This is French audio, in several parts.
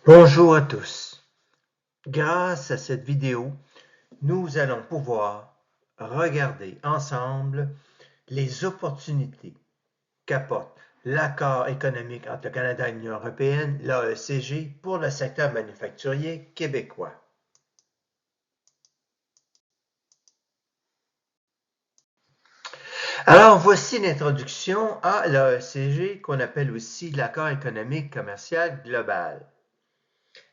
Bonjour à tous. Grâce à cette vidéo, nous allons pouvoir regarder ensemble les opportunités qu'apporte l'accord économique entre le Canada et l'Union européenne, l'AECG, pour le secteur manufacturier québécois. Alors, voici l'introduction à l'AECG, qu'on appelle aussi l'accord économique commercial global.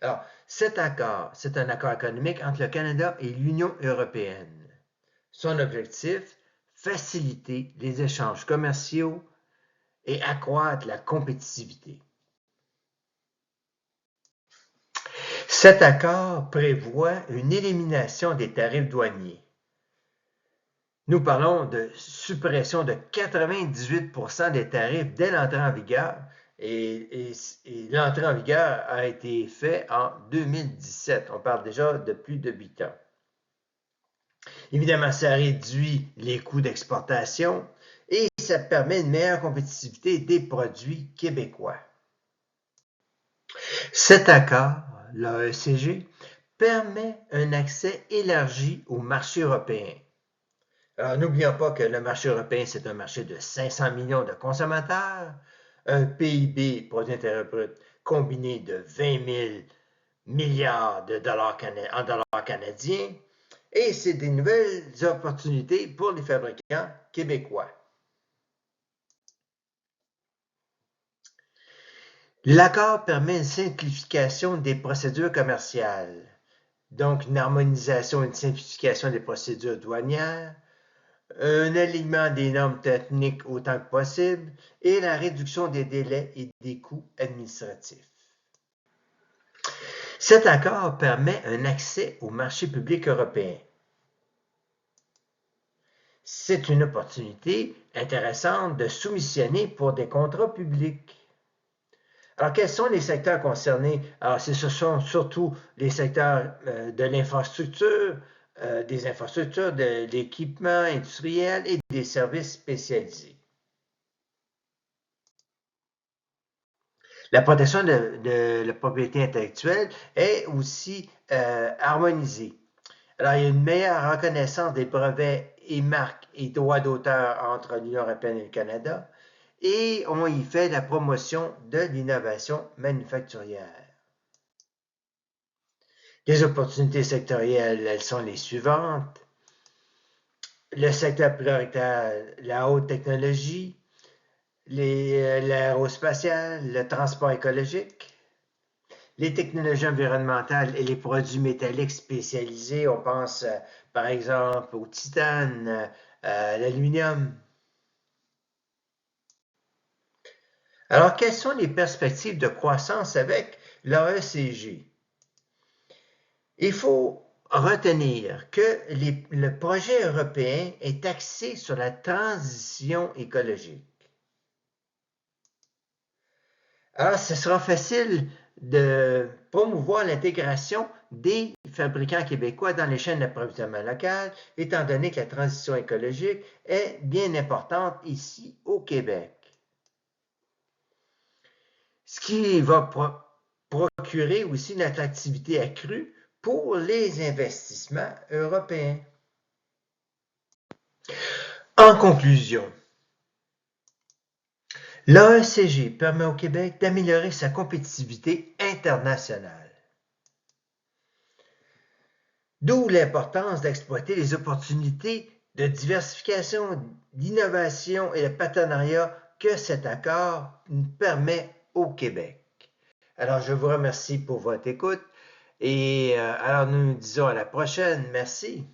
Alors, cet accord, c'est un accord économique entre le Canada et l'Union européenne. Son objectif, faciliter les échanges commerciaux et accroître la compétitivité. Cet accord prévoit une élimination des tarifs douaniers. Nous parlons de suppression de 98% des tarifs dès l'entrée en vigueur et l'entrée en vigueur a été faite en 2017. On parle déjà de plus de 8 ans. Évidemment, ça réduit les coûts d'exportation et ça permet une meilleure compétitivité des produits québécois. Cet accord, l'AECG, permet un accès élargi au marché européen. Alors, n'oublions pas que le marché européen, c'est un marché de 500 millions de consommateurs, un PIB, produit intérieur brut, combiné de 20 000 milliards de dollars en dollars canadiens, et c'est des nouvelles opportunités pour les fabricants québécois. L'accord permet une simplification des procédures commerciales, donc une harmonisation et une simplification des procédures douanières, un alignement des normes techniques autant que possible et la réduction des délais et des coûts administratifs. Cet accord permet un accès au marché public européen. C'est une opportunité intéressante de soumissionner pour des contrats publics. Alors, quels sont les secteurs concernés? Alors, ce sont surtout les secteurs de l'infrastructure, des infrastructures, de l'équipement industriel et des services spécialisés. La protection de la propriété intellectuelle est aussi harmonisée. Alors, il y a une meilleure reconnaissance des brevets et marques et droits d'auteur entre l'Union européenne et le Canada, et on y fait la promotion de l'innovation manufacturière. Les opportunités sectorielles, elles sont les suivantes. Le secteur prioritaire, la haute technologie, l'aérospatiale, le transport écologique, les technologies environnementales et les produits métalliques spécialisés. On pense par exemple au titane, à l'aluminium. Alors, quelles sont les perspectives de croissance avec l'AECG? Il faut retenir que le projet européen est axé sur la transition écologique. Alors, ce sera facile de promouvoir l'intégration des fabricants québécois dans les chaînes d'approvisionnement locales, étant donné que la transition écologique est bien importante ici au Québec. Ce qui va procurer aussi une attractivité accrue pour les investissements européens. En conclusion, l'AECG permet au Québec d'améliorer sa compétitivité internationale. D'où l'importance d'exploiter les opportunités de diversification, d'innovation et de partenariat que cet accord permet au Québec. Alors, je vous remercie pour votre écoute et alors nous nous disons à la prochaine. Merci.